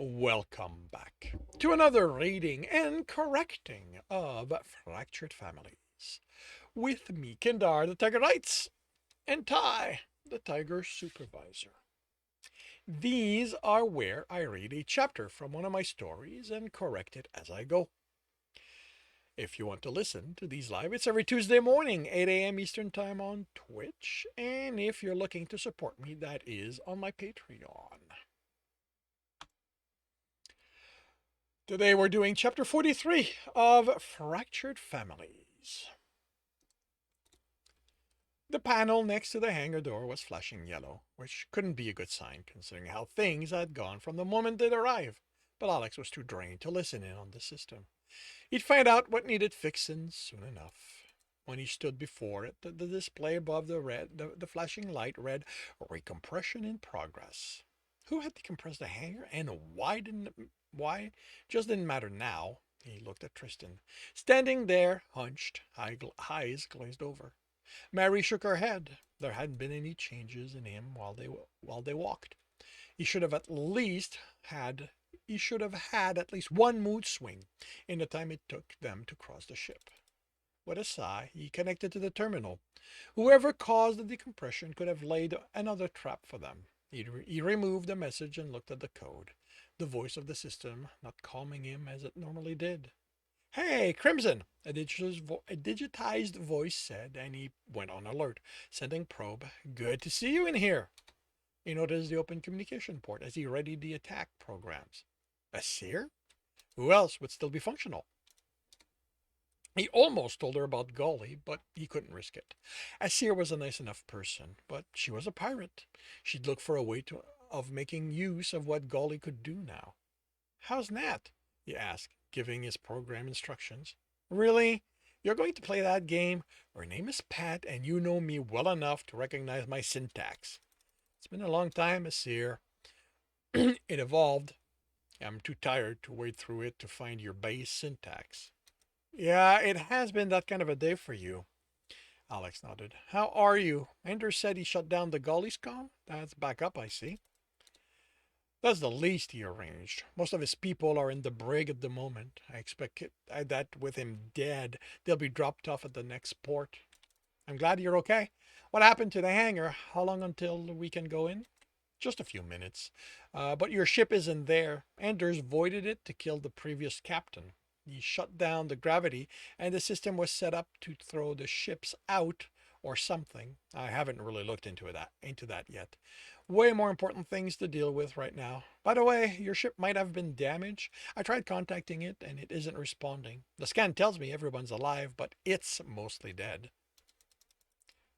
Welcome back to another reading and correcting of Fractured Families with me, Kindar, the Tiger Knights, and Ty, the Tiger Supervisor. These are where I read a chapter from one of my stories and correct it as I go. If you want to listen to these live, it's every Tuesday morning, 8 a.m. Eastern Time on Twitch. And if you're looking to support me, that is on my Patreon. Today we're doing chapter 43 of Fractured Families. The panel next to the hangar door was flashing yellow, which couldn't be a good sign considering how things had gone from the moment they'd arrived. But Alex was too drained to listen in on the system. He'd find out what needed fixing soon enough. When he stood before it, the display above the flashing light read "Recompression in progress." Who had decompressed the hangar, and why just didn't matter now. He looked at Tristan, standing there, hunched, eyes glazed over. Mary shook her head. There hadn't been any changes in him while they walked. He should have at least had he should have had at least one mood swing in the time it took them to cross the ship. With a sigh, he connected to the terminal. Whoever caused the decompression could have laid another trap for them. He removed the message and looked at the code, the voice of the system not calming him as it normally did. "Hey, Crimson," a digitized voice said, and he went on alert, sending probe. "Good to see you in here." He noticed the open communication port as he readied the attack programs. A seer? Who else would still be functional? He almost told her about Golly, but he couldn't risk it. Asir was a nice enough person, but she was a pirate. She'd look for a way of making use of what Golly could do now. "How's Nat?" he asked, giving his program instructions. "Really? You're going to play that game? Her name is Pat, and you know me well enough to recognize my syntax." "It's been a long time, Asir." "It evolved. I'm too tired to wade through it to find your base syntax." "Yeah, it has been that kind of a day for you." Alex nodded. "How are you? Ender said he shut down the Gully's com? That's back up, I see." "That's the least he arranged. Most of his people are in the brig at the moment. I expect that with him dead, they'll be dropped off at the next port." "I'm glad you're okay. What happened to the hangar? How long until we can go in?" "Just a few minutes. But your ship isn't there. Anders voided it to kill the previous captain. He shut down the gravity, and the system was set up to throw the ships out or something. I haven't really looked into that yet. Way more important things to deal with right now. By the way, your ship might have been damaged. I tried contacting it, and it isn't responding. The scan tells me everyone's alive, but it's mostly dead."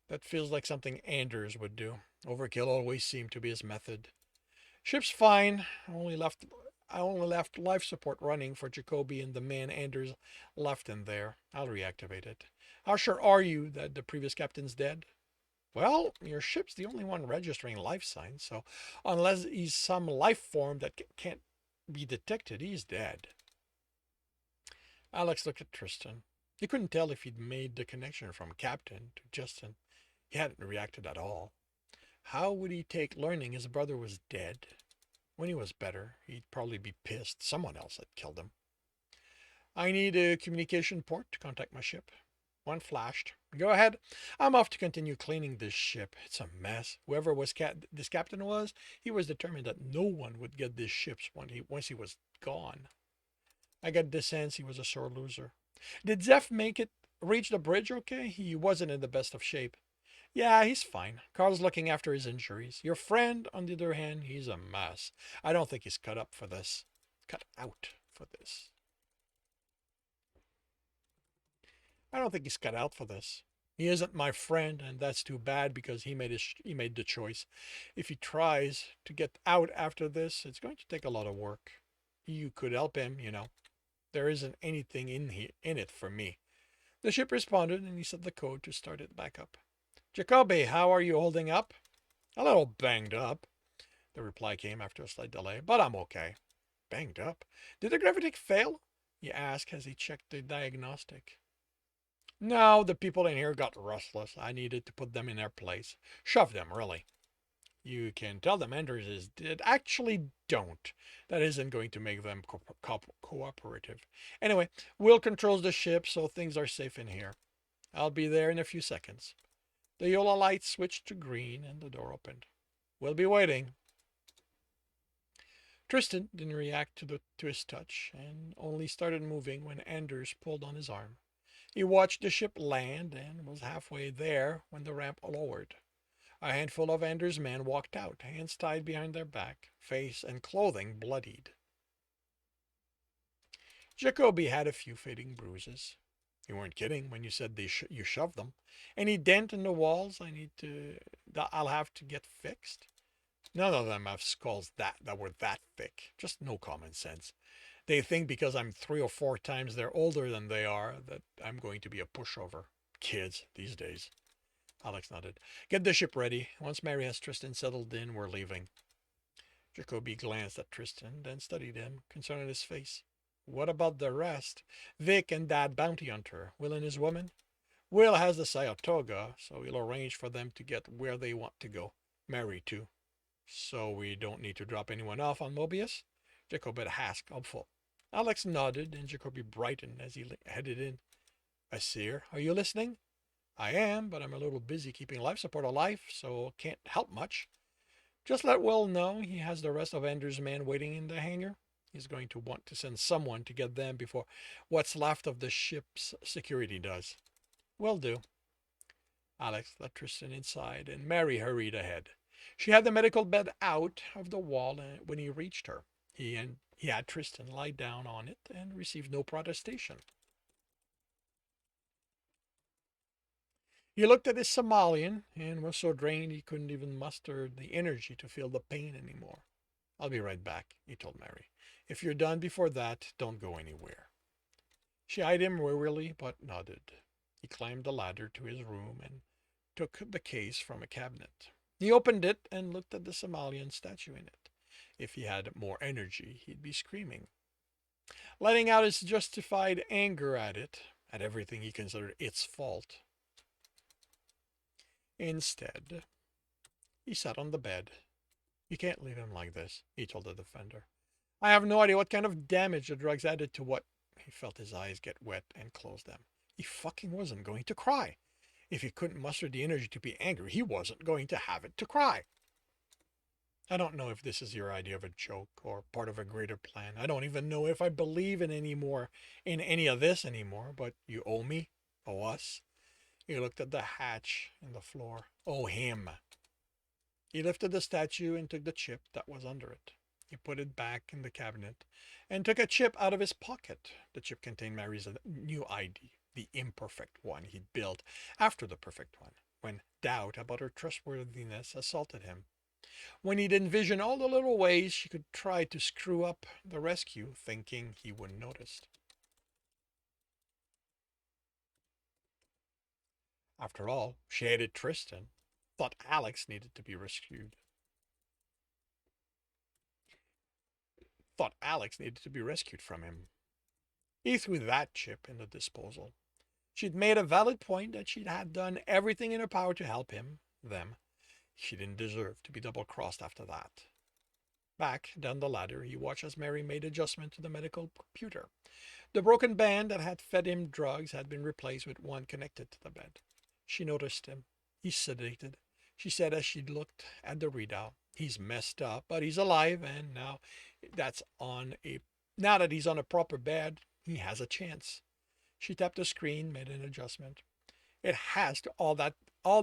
That feels like something Anders would do. Overkill always seemed to be his method. "Ship's fine. I only left life support running for Jacoby and the man Anders left in there. I'll reactivate it." "How sure are you that the previous captain's dead?" "Well, your ship's the only one registering life signs, so unless he's some life form that can't be detected, he's dead." Alex looked at Tristan. He couldn't tell if he'd made the connection from Captain to Justin. He hadn't reacted at all. How would he take learning his brother was dead? When he was better, he'd probably be pissed someone else had killed him. "I need a communication port to contact my ship." One flashed. "Go ahead. I'm off to continue cleaning this ship. It's a mess. Whoever this captain was, he was determined that no one would get these ships once he was gone. I got the sense he was a sore loser." "Did Zeph reach the bridge okay? He wasn't in the best of shape." "Yeah, he's fine. Carl's looking after his injuries. Your friend, on the other hand, he's a mess. I don't think he's cut up for this. Cut out for this. I don't think he's cut out for this. He isn't my friend, and that's too bad because he made the choice. If he tries to get out after this, it's going to take a lot of work. You could help him, you know. There isn't anything in it for me." The ship responded, and he set the code to start it back up. "Jacoby, how are you holding up?" "A little banged up," the reply came after a slight delay, "but I'm okay." "Banged up? Did the gravitic fail?" he asked as he checked the diagnostic. "No, the people in here got restless. I needed to put them in their place. Shove them, really." You can tell them Anders is dead. Actually, don't. That isn't going to make them cooperative. Anyway, Will controls the ship, so things are safe in here. I'll be there in a few seconds. The yellow light switched to green and the door opened. We'll be waiting. Tristan didn't react to his touch and only started moving when Anders pulled on his arm. He watched the ship land and was halfway there when the ramp lowered. A handful of Anders' men walked out, hands tied behind their back, face and clothing bloodied. Jacoby had a few fading bruises. You weren't kidding when you said you shoved them. Any dent in the walls that I'll have to get fixed? None of them have skulls that were that thick. Just no common sense. They think because I'm 3 or 4 times they're older than they are that I'm going to be a pushover. Kids these days. Alex nodded. Get the ship ready. Once Mary has Tristan settled in, we're leaving. Jacoby glanced at Tristan, then studied him, concern on his face. What about the rest? Vic and that bounty hunter, Will and his woman? Will has the Sayatoga, so he'll arrange for them to get where they want to go. Mary, too. So we don't need to drop anyone off on Mobius? Jacoby asked, hopeful. Alex nodded, and Jacoby brightened as he headed in. Asir, are you listening? I am, but I'm a little busy keeping life support alive, so can't help much. Just let Will know he has the rest of Ender's men waiting in the hangar. He's going to want to send someone to get them before what's left of the ship's security does. Will do. Alex let Tristan inside, and Mary hurried ahead. She had the medical bed out of the wall when he reached her. He had Tristan lie down on it and received no protestation. He looked at his Somalian and was so drained he couldn't even muster the energy to feel the pain anymore. I'll be right back, he told Mary. If you're done before that, don't go anywhere. She eyed him wearily but nodded. He climbed the ladder to his room and took the case from a cabinet. He opened it and looked at the Somalian statue in it. If he had more energy, he'd be screaming, letting out his justified anger at everything he considered its fault. Instead, he sat on the bed. You can't leave him like this, he told the defender. I have no idea what kind of damage the drugs added to what. He felt his eyes get wet and closed them. He fucking wasn't going to cry. If he couldn't muster the energy to be angry, he wasn't going to have it to cry. I don't know if this is your idea of a joke or part of a greater plan. I don't even know if I believe in any of this anymore, but you owe me? Owe us? He looked at the hatch in the floor. Owe him. He lifted the statue and took the chip that was under it. He put it back in the cabinet and took a chip out of his pocket. The chip contained Mary's new ID, the imperfect one he'd built after the perfect one, when doubt about her trustworthiness assaulted him. When he'd envisioned all the little ways she could try to screw up the rescue, thinking he wouldn't notice. After all, she hated Tristan, thought Alex needed to be rescued. Thought Alex needed to be rescued from him. He threw that chip in the disposal. She'd made a valid point that she had done everything in her power to help them. She didn't deserve to be double-crossed after that. Back down the ladder, he watched as Mary made adjustment to the medical computer. The broken band that had fed him drugs had been replaced with one connected to the bed. She noticed him. He's sedated, she said as she looked at the readout. He's messed up, but he's alive, and now that he's on a proper bed, he has a chance. She tapped the screen, made an adjustment. It has to all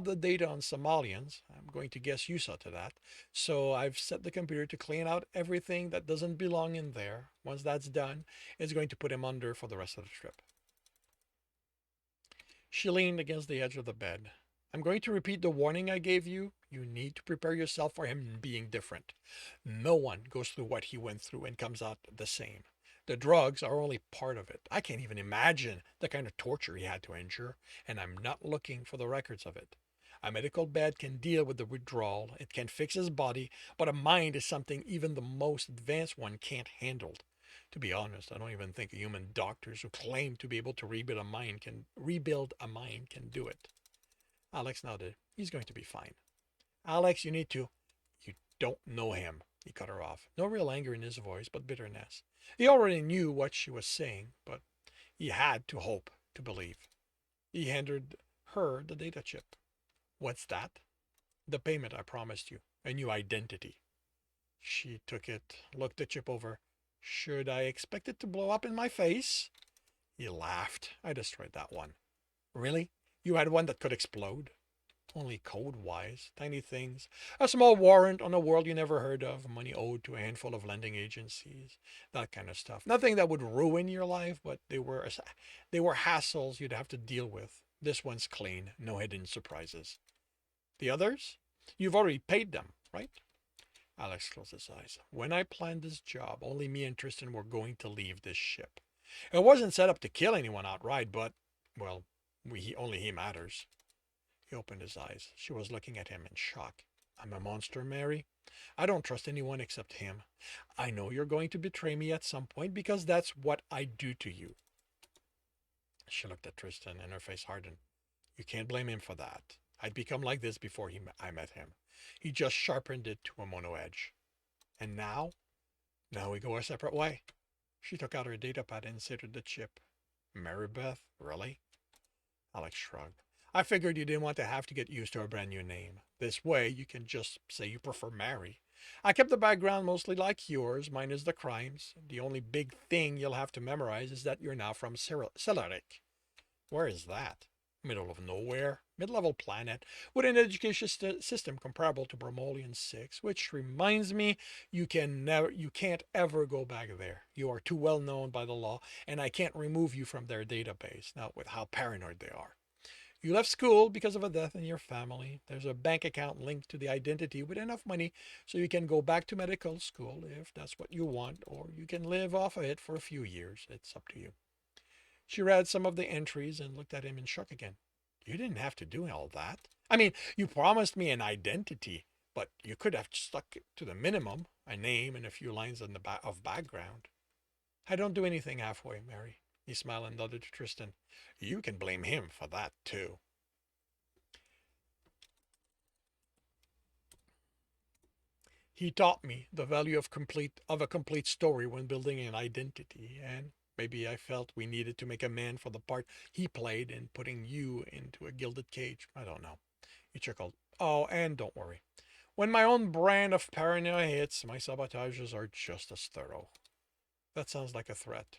the data on Somalians. I'm going to guess you saw to that. So I've set the computer to clean out everything that doesn't belong in there. Once that's done, it's going to put him under for the rest of the trip. She leaned against the edge of the bed. I'm going to repeat the warning I gave you. You need to prepare yourself for him being different. No one goes through what he went through and comes out the same. The drugs are only part of it. I can't even imagine the kind of torture he had to endure, and I'm not looking for the records of it. A medical bed can deal with the withdrawal, it can fix his body, but a mind is something even the most advanced one can't handle. To be honest, I don't even think human doctors who claim to be able to rebuild a mind can do it. Alex nodded. He's going to be fine. Alex, you need to. don't know him, he cut her off. No real anger in his voice, but bitterness. He already knew what she was saying, but he had to hope, to believe. He handed her the data chip. What's that? The payment I promised you. A new identity. She took it, looked the chip over. Should I expect it to blow up in my face? He laughed. I destroyed that one. Really? You had one that could explode? Only code-wise, tiny things. A small warrant on a world you never heard of, money owed to a handful of lending agencies, that kind of stuff. Nothing that would ruin your life, but they were hassles you'd have to deal with. This one's clean, no hidden surprises. The others? You've already paid them, right? Alex closed his eyes. When I planned this job, only me and Tristan were going to leave this ship. It wasn't set up to kill anyone outright, but, well, only he matters. He opened his eyes. She was looking at him in shock. I'm a monster, Mary. I don't trust anyone except him. I know you're going to betray me at some point because that's what I do to you. She looked at Tristan and her face hardened. You can't blame him for that. I'd become like this before I met him. He just sharpened it to a mono edge. And now? Now we go our separate way. She took out her data pad and inserted the chip. Marybeth? Really? Alex shrugged. I figured you didn't want to have to get used to a brand new name. This way, you can just say you prefer Mary. I kept the background mostly like yours, minus the crimes. The only big thing you'll have to memorize is that you're now from Celeric. Where is that? Middle of nowhere, mid-level planet, with an education system comparable to Bromolian 6, which reminds me you can't ever go back there. You are too well known by the law, and I can't remove you from their database, not with how paranoid they are. You left school because of a death in your family. There's a bank account linked to the identity with enough money so you can go back to medical school if that's what you want, or you can live off of it for a few years. It's up to you. She read some of the entries and looked at him in shock again. You didn't have to do all that. I mean, you promised me an identity, but you could have stuck to the minimum, a name and a few lines of background. I don't do anything halfway, Mary. He smiled and nodded to Tristan. You can blame him for that, too. He taught me the value of a complete story when building an identity, and maybe I felt we needed to make a man for the part he played in putting you into a gilded cage. I don't know. He chuckled. Oh, and don't worry. When my own brand of paranoia hits, my sabotages are just as thorough. That sounds like a threat.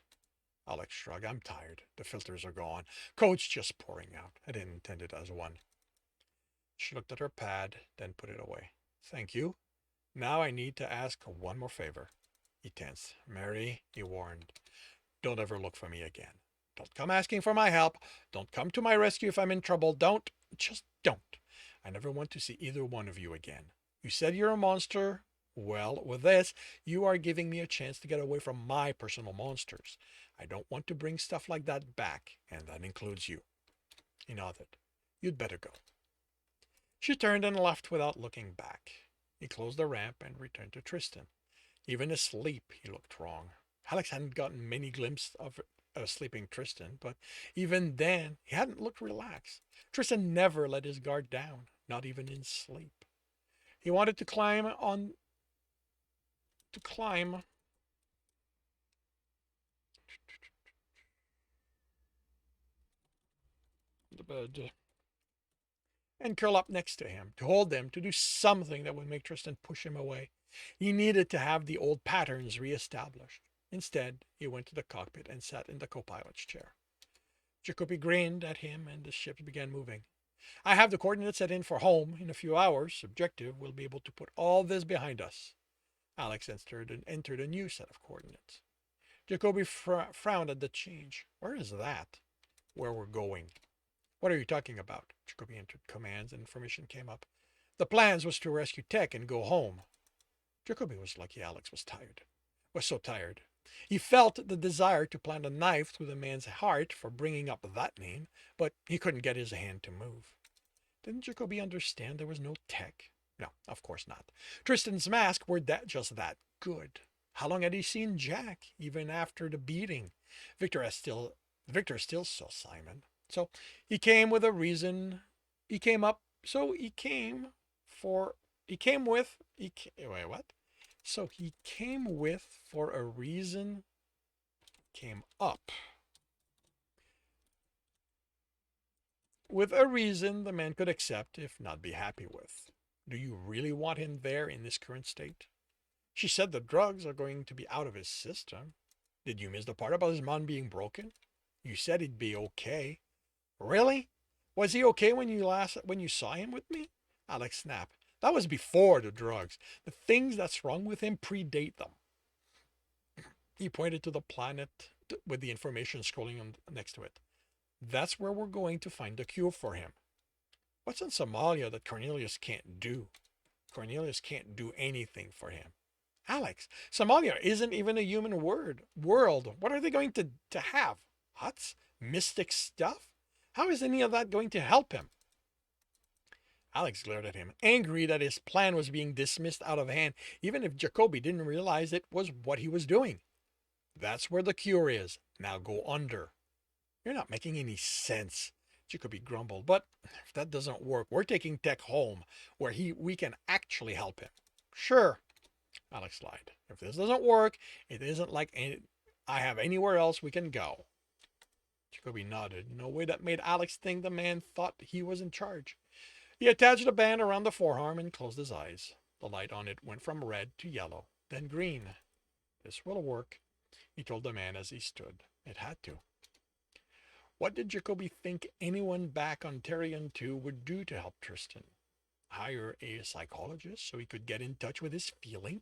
Alex shrugged. I'm tired. The filters are gone. Code's just pouring out. I didn't intend it as one. She looked at her pad, then put it away. Thank you. Now I need to ask one more favor. He tensed. Mary, he warned, don't ever look for me again. Don't come asking for my help. Don't come to my rescue if I'm in trouble. Don't. Just don't. I never want to see either one of you again. You said you're a monster. Well, with this, you are giving me a chance to get away from my personal monsters. I don't want to bring stuff like that back, and that includes you. He nodded. You'd better go. She turned and left without looking back. He closed the ramp and returned to Tristan. Even asleep, he looked wrong. Alex hadn't gotten many glimpses of a sleeping Tristan, but even then, he hadn't looked relaxed. Tristan never let his guard down, not even in sleep. He wanted to climb the bed and curl up next to him, to hold them, to do something that would make Tristan push him away. He needed to have the old patterns reestablished. Instead, he went to the cockpit and sat in the co-pilot's chair. Jacoby grinned at him and the ship began moving. I have the coordinates set in for home. In a few hours, subjective, we'll be able to put all this behind us. Alex entered a new set of coordinates. Jacoby frowned at the change. Where is that? Where we're going. What are you talking about? Jacoby entered commands and information came up. The plans was to rescue Tech and go home. Jacoby was lucky Alex was so tired. He felt the desire to plant a knife through the man's heart for bringing up that name, but he couldn't get his hand to move. Didn't Jacoby understand there was no Tech? No, of course not. Tristan's mask were just that good. How long had he seen Jack, even after the beating? Victor still saw Simon. So he came with a reason. He came for He came with, wait, what? So he came with for a reason, came up with a reason the man could accept, if not be happy with. Do you really want him there in this current state? She said the drugs are going to be out of his system. Did you miss the part about his mind being broken? You said he'd be okay. Really? Was he okay when you saw him with me? Alex snapped. That was before the drugs. The things that's wrong with him predate them. He pointed to the planet with the information scrolling on next to it. That's where we're going to find the cure for him. What's in Somalia that Cornelius can't do? Cornelius can't do anything for him. Alex, Somalia isn't even a human world. What are they going to have? Huts? Mystic stuff? How is any of that going to help him? Alex glared at him, angry that his plan was being dismissed out of hand, even if Jacoby didn't realize it was what he was doing. That's where the cure is. Now go under. You're not making any sense, Jacoby grumbled. But if that doesn't work, we're taking Tech home, where we can actually help him. Sure, Alex lied. If this doesn't work, it isn't like I have anywhere else we can go. Jacoby nodded in a way that made Alex think the man thought he was in charge. He attached a band around the forearm and closed his eyes. The light on it went from red to yellow, then green. This will work, he told the man as he stood. It had to. What did Jacoby think anyone back on Terrian 2 would do to help Tristan? Hire a psychologist so he could get in touch with his feeling?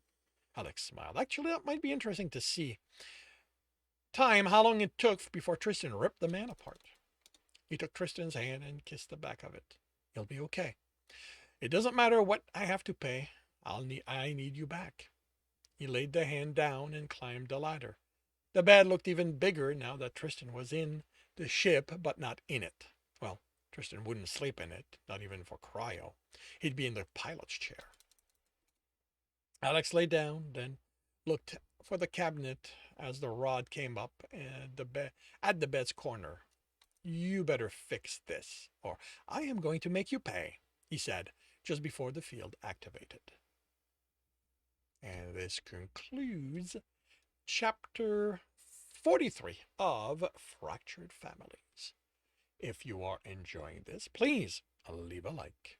Alex smiled. Actually, that might be interesting to see. How long it took before Tristan ripped the man apart. He took Tristan's hand and kissed the back of it. You'll be okay. It doesn't matter what I have to pay. I need you back. He laid the hand down and climbed the ladder. The bed looked even bigger now that Tristan was in the ship, but not in it. Well, Tristan wouldn't sleep in it, not even for cryo. He'd be in the pilot's chair. Alex lay down, then looked for the cabinet as the rod came up at the bed's corner. You better fix this, or I am going to make you pay, he said, just before the field activated. And this concludes chapter 43 of Fractured Families. If you are enjoying this, please leave a like.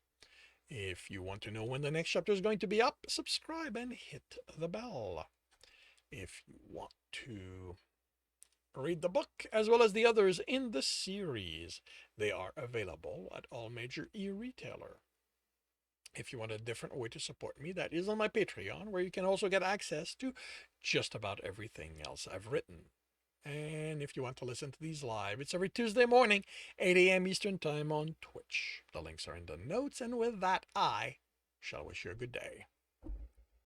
If you want to know when the next chapter is going to be up, subscribe and hit the bell. If you want to read the book as well as the others in the series, they are available at all major e-retailer. If you want a different way to support me, that is on my Patreon, where you can also get access to just about everything else I've written. And if you want to listen to these live, it's every Tuesday morning, 8 a.m. Eastern Time on Twitch. The links are in the notes, and with that, I shall wish you a good day.